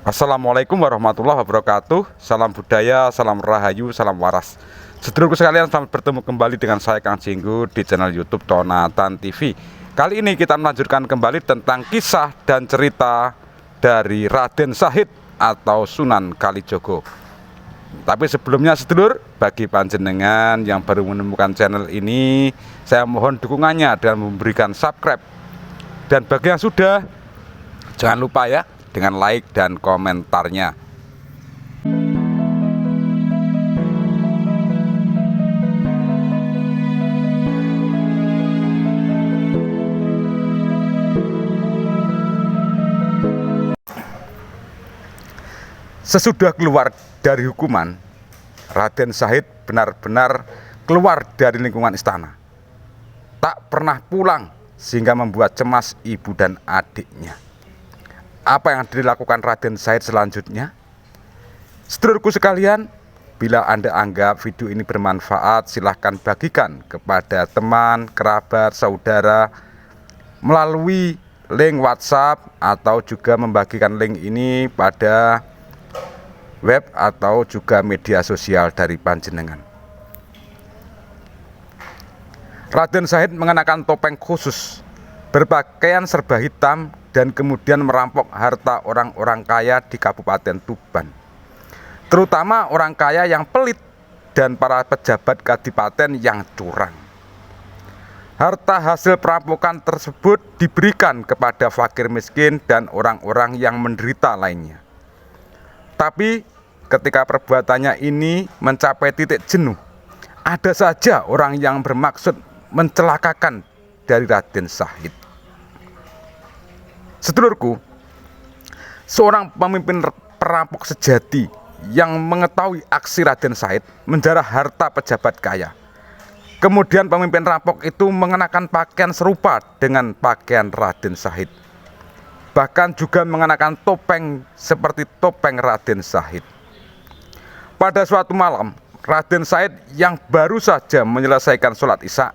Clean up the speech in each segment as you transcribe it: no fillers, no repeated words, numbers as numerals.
Assalamualaikum warahmatullahi wabarakatuh. Salam budaya, salam rahayu, salam waras. Sedulurku sekalian, selamat bertemu kembali dengan saya Kang Jinggu di channel YouTube Tonatan TV. Kali ini kita melanjutkan kembali tentang kisah dan cerita dari Raden Shahid atau Sunan Kalijogo. Tapi sebelumnya sedulur, bagi panjenengan yang baru menemukan channel ini, saya mohon dukungannya dengan memberikan subscribe. Dan bagi yang sudah, jangan lupa ya dengan like dan komentarnya. Sesudah keluar dari hukuman, Raden Shahid benar-benar keluar dari lingkungan istana. Tak pernah pulang sehingga membuat cemas ibu dan adiknya. Apa yang dilakukan Raden Shahid selanjutnya? Sedulurku sekalian, bila Anda anggap video ini bermanfaat, silahkan bagikan kepada teman, kerabat, saudara melalui link WhatsApp atau juga membagikan link ini pada web atau juga media sosial dari panjenengan. Raden Shahid mengenakan topeng khusus, berpakaian serba hitam, dan kemudian merampok harta orang-orang kaya di Kabupaten Tuban, terutama orang kaya yang pelit dan para pejabat kadipaten yang curang. Harta hasil perampokan tersebut diberikan kepada fakir miskin dan orang-orang yang menderita lainnya. Tapi ketika perbuatannya ini mencapai titik jenuh, ada saja orang yang bermaksud mencelakakan dari Raden Shahid. Sedulurku, seorang pemimpin perampok sejati yang mengetahui aksi Raden Shahid menjarah harta pejabat kaya. Kemudian pemimpin rampok itu mengenakan pakaian serupa dengan pakaian Raden Shahid. Bahkan juga mengenakan topeng seperti topeng Raden Shahid. Pada suatu malam, Raden Shahid yang baru saja menyelesaikan sholat Isya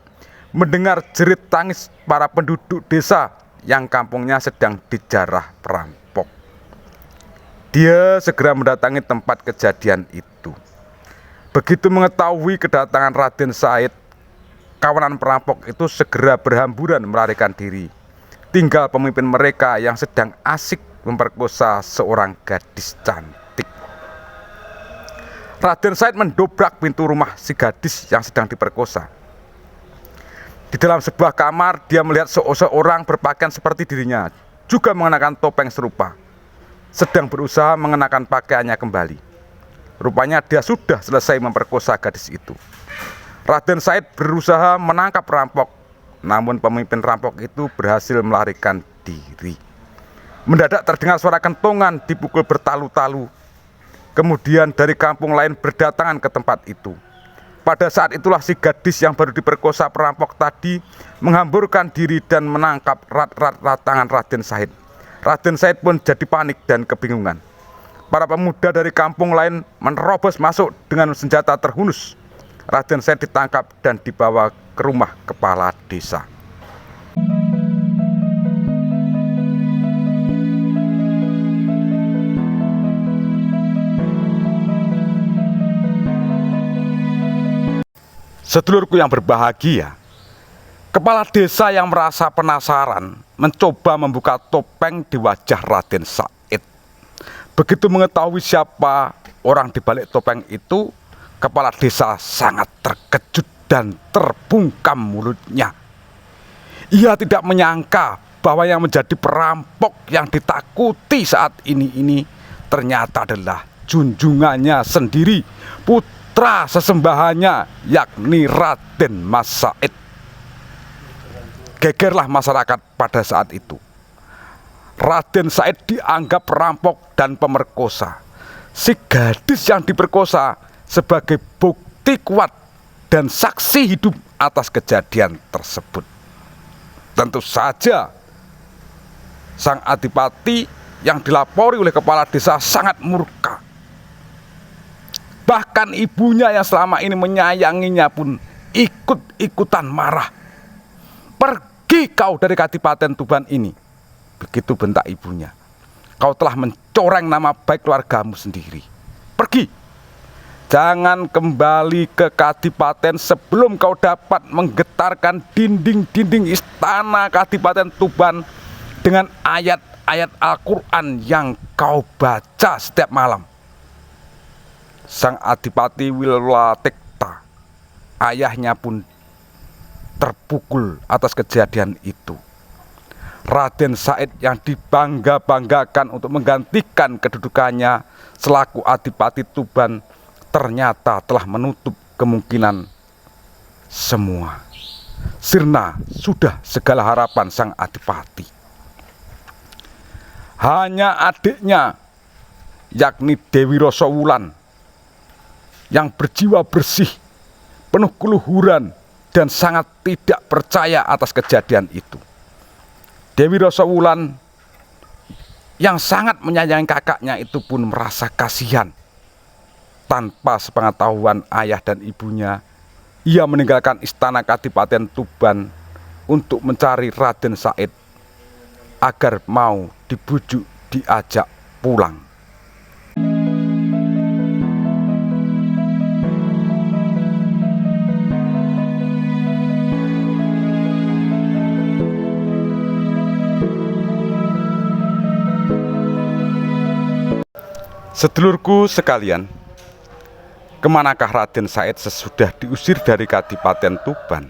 mendengar jerit tangis para penduduk desa yang kampungnya sedang dijarah perampok. Dia segera mendatangi tempat kejadian itu. Begitu mengetahui kedatangan Raden Shahid, kawanan perampok itu segera berhamburan melarikan diri. Tinggal pemimpin mereka yang sedang asik memperkosa seorang gadis cantik. Raden Shahid mendobrak pintu rumah si gadis yang sedang diperkosa. Di dalam sebuah kamar, dia melihat seorang berpakaian seperti dirinya, juga mengenakan topeng serupa, sedang berusaha mengenakan pakaiannya kembali. Rupanya dia sudah selesai memperkosa gadis itu. Raden Shahid berusaha menangkap perampok, namun pemimpin rampok itu berhasil melarikan diri. Mendadak terdengar suara kentongan dipukul bertalu-talu. Kemudian dari kampung lain berdatangan ke tempat itu. Pada saat itulah si gadis yang baru diperkosa perampok tadi menghamburkan diri dan menangkap erat-erat tangan Raden Shahid. Raden Shahid pun jadi panik dan kebingungan. Para pemuda dari kampung lain menerobos masuk dengan senjata terhunus. Raden Shahid ditangkap dan dibawa ke rumah kepala desa. Sedulurku yang berbahagia, kepala desa yang merasa penasaran mencoba membuka topeng di wajah Raden Shahid. Begitu mengetahui siapa orang di balik topeng itu, kepala desa sangat terkejut dan terbungkam mulutnya. Ia tidak menyangka bahwa yang menjadi perampok yang ditakuti saat ini ternyata adalah junjungannya sendiri, putra sesembahannya, yakni Raden Mas Shahid. Gegerlah masyarakat pada saat itu. Raden Shahid dianggap perampok dan pemerkosa. Si gadis yang diperkosa sebagai bukti kuat dan saksi hidup atas kejadian tersebut. Tentu saja sang adipati yang dilapori oleh kepala desa sangat murka. Bahkan ibunya yang selama ini menyayanginya pun ikut-ikutan marah. "Pergi kau dari Kadipaten Tuban ini," begitu bentak ibunya. kau telah mencoreng nama baik keluargamu sendiri. Pergi, jangan kembali ke Kadipaten sebelum kau dapat menggetarkan dinding-dinding istana Kadipaten Tuban dengan ayat-ayat Al-Quran yang kau baca setiap malam. Sang Adipati Wilatekta, ayahnya pun terpukul atas kejadian itu. Raden Said yang dibangga-banggakan untuk menggantikan kedudukannya selaku Adipati Tuban ternyata telah menutup kemungkinan semua. Sirna sudah segala harapan sang Adipati. Hanya adiknya, yakni Dewi Rasa Wulan, yang berjiwa bersih, penuh keluhuran, dan sangat tidak percaya atas kejadian itu. Dewi Rasa Wulan yang sangat menyayangi kakaknya itu pun merasa kasihan. Tanpa sepengetahuan ayah dan ibunya, ia meninggalkan istana Kadipaten Tuban untuk mencari Raden Said agar mau dibujuk diajak pulang. Sedulurku sekalian, kemanakah Raden Said sesudah diusir dari Kadipaten Tuban?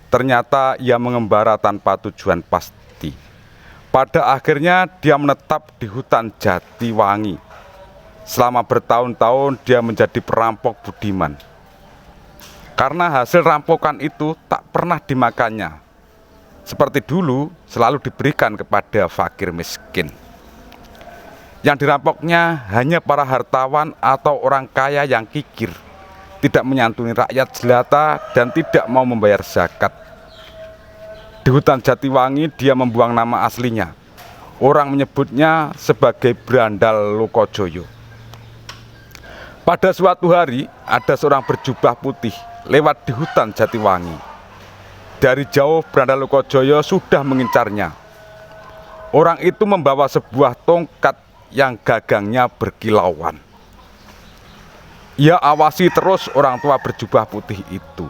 Ternyata ia mengembara tanpa tujuan pasti. Pada akhirnya dia menetap di hutan Jatiwangi. Selama bertahun-tahun dia menjadi perampok budiman. Karena hasil rampokan itu tak pernah dimakannya. Seperti dulu selalu diberikan kepada fakir miskin. Yang dirampoknya hanya para hartawan atau orang kaya yang kikir, tidak menyantuni rakyat jelata dan tidak mau membayar zakat. Di hutan Jatiwangi dia membuang nama aslinya. Orang menyebutnya sebagai Brandal Lokojoyo. Pada suatu hari ada seorang berjubah putih lewat di hutan Jatiwangi. Dari jauh Brandal Lokojoyo sudah mengincarnya. Orang itu membawa sebuah tongkat yang gagangnya berkilauan. Ia awasi terus orang tua berjubah putih itu.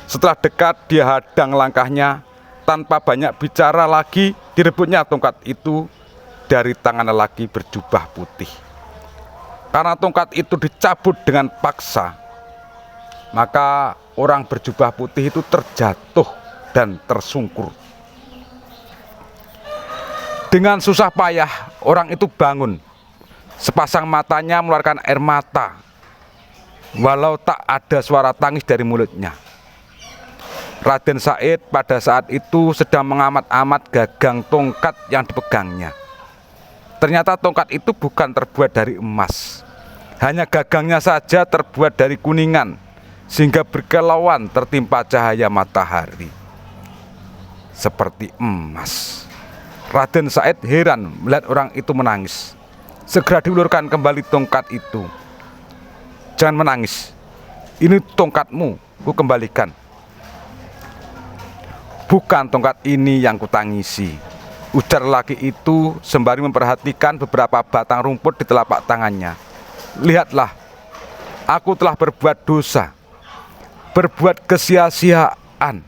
Setelah dekat dia hadang langkahnya. Tanpa banyak bicara lagi direbutnya tongkat itu dari tangan lelaki berjubah putih. Karena tongkat itu dicabut dengan paksa, maka orang berjubah putih itu terjatuh dan tersungkur. Dengan susah payah orang itu bangun. Sepasang matanya mengeluarkan air mata, walau tak ada suara tangis dari mulutnya. Raden Said pada saat itu sedang mengamat-amat gagang tongkat yang dipegangnya. Ternyata tongkat itu bukan terbuat dari emas. Hanya gagangnya saja terbuat dari kuningan, sehingga berkilauan tertimpa cahaya matahari seperti emas. Raden Said heran melihat orang itu menangis. Segera diulurkan kembali tongkat itu. Jangan menangis, ini tongkatmu, ku kembalikan. Bukan tongkat ini yang kutangisi, ujar lelaki itu sembari memperhatikan beberapa batang rumput di telapak tangannya. Lihatlah, aku telah berbuat dosa, berbuat kesia-siaan.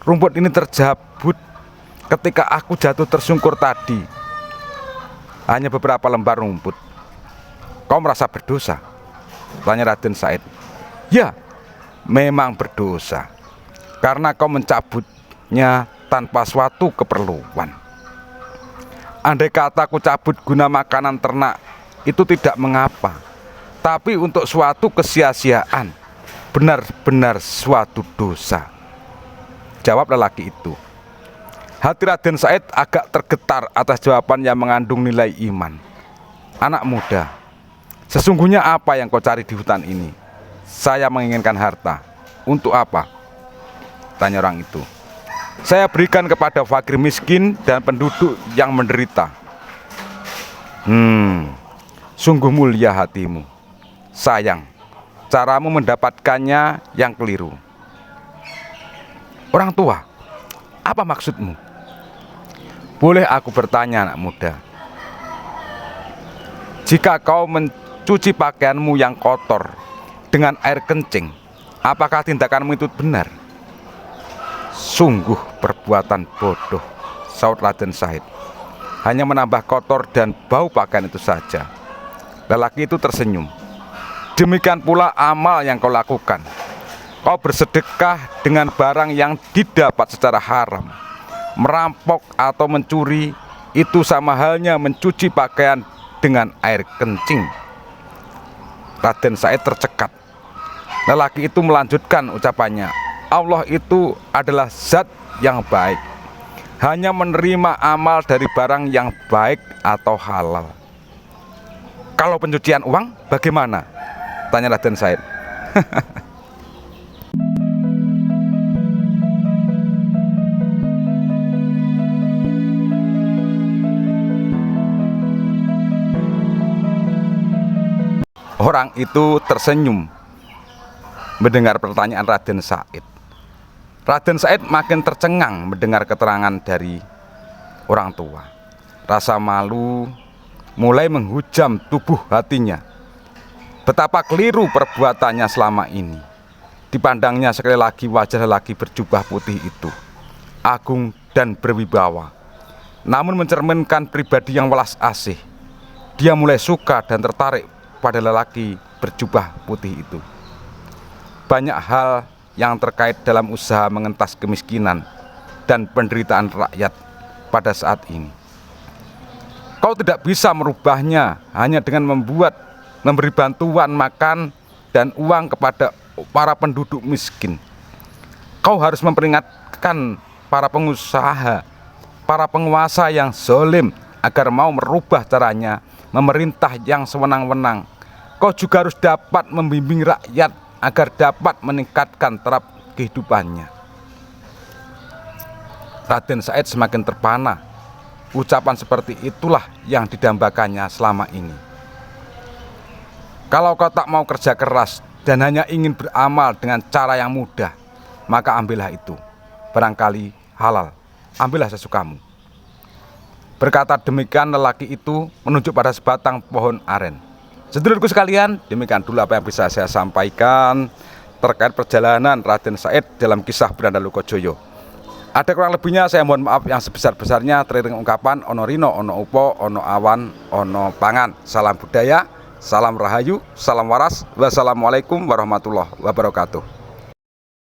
Rumput ini terjabut ketika aku jatuh tersungkur tadi. Hanya beberapa lembar rumput. Kau merasa berdosa? Tanya Raden Said. Ya, memang berdosa, karena kau mencabutnya tanpa suatu keperluan. Andai kata aku cabut guna makanan ternak, itu tidak mengapa. Tapi untuk suatu kesia-siaan, benar-benar suatu dosa, jawab lelaki itu. Hati Raden Said agak tergetar atas jawaban yang mengandung nilai iman. Anak muda, sesungguhnya apa yang kau cari di hutan ini? Saya menginginkan harta. Untuk apa? Tanya orang itu. Saya berikan kepada fakir miskin dan penduduk yang menderita. Sungguh mulia hatimu. Sayang, caramu mendapatkannya yang keliru. Orang tua, apa maksudmu? Boleh aku bertanya, anak muda? Jika kau mencuci pakaianmu yang kotor dengan air kencing, apakah tindakanmu itu benar? Sungguh perbuatan bodoh, saut Raden Said. Hanya menambah kotor dan bau pakaian itu saja. Lelaki itu tersenyum. Demikian pula amal yang kau lakukan. Kau bersedekah dengan barang yang didapat secara haram. Merampok atau mencuri itu sama halnya mencuci pakaian dengan air kencing. Raden Said tercekat. Lelaki itu melanjutkan ucapannya, Allah itu adalah zat yang baik, hanya menerima amal dari barang yang baik atau halal. Kalau pencucian uang bagaimana? Tanya Raden Said. Orang itu tersenyum mendengar pertanyaan Raden Said. Raden Said makin tercengang mendengar keterangan dari orang tua. Rasa malu mulai menghujam tubuh hatinya. Betapa keliru perbuatannya selama ini. Dipandangnya sekali lagi wajah lelaki berjubah putih itu, agung dan berwibawa, namun mencerminkan pribadi yang welas asih. Dia mulai suka dan tertarik pada lelaki berjubah putih itu. Banyak hal yang terkait dalam usaha mengentas kemiskinan dan penderitaan rakyat pada saat ini. Kau tidak bisa merubahnya hanya dengan memberi bantuan makan dan uang kepada para penduduk miskin. Kau harus memperingatkan para pengusaha, para penguasa yang zalim agar mau merubah caranya memerintah yang sewenang-wenang. Kau juga harus dapat membimbing rakyat agar dapat meningkatkan taraf kehidupannya. Raden Said semakin terpana. Ucapan seperti itulah yang didambakannya selama ini. Kalau kau tak mau kerja keras dan hanya ingin beramal dengan cara yang mudah, maka ambillah itu. Barangkali halal, ambillah sesukamu. Berkata demikian, lelaki itu menunjuk pada sebatang pohon aren. Sedulurku sekalian, demikian dulu apa yang bisa saya sampaikan terkait perjalanan Raden Said dalam kisah Brandalukojoyo. Ada kurang lebihnya saya mohon maaf yang sebesar-besarnya. Teriring ungkapan ono rino, ono upo, ono awan, ono pangan. Salam budaya, salam rahayu, salam waras. Wassalamualaikum warahmatullahi wabarakatuh.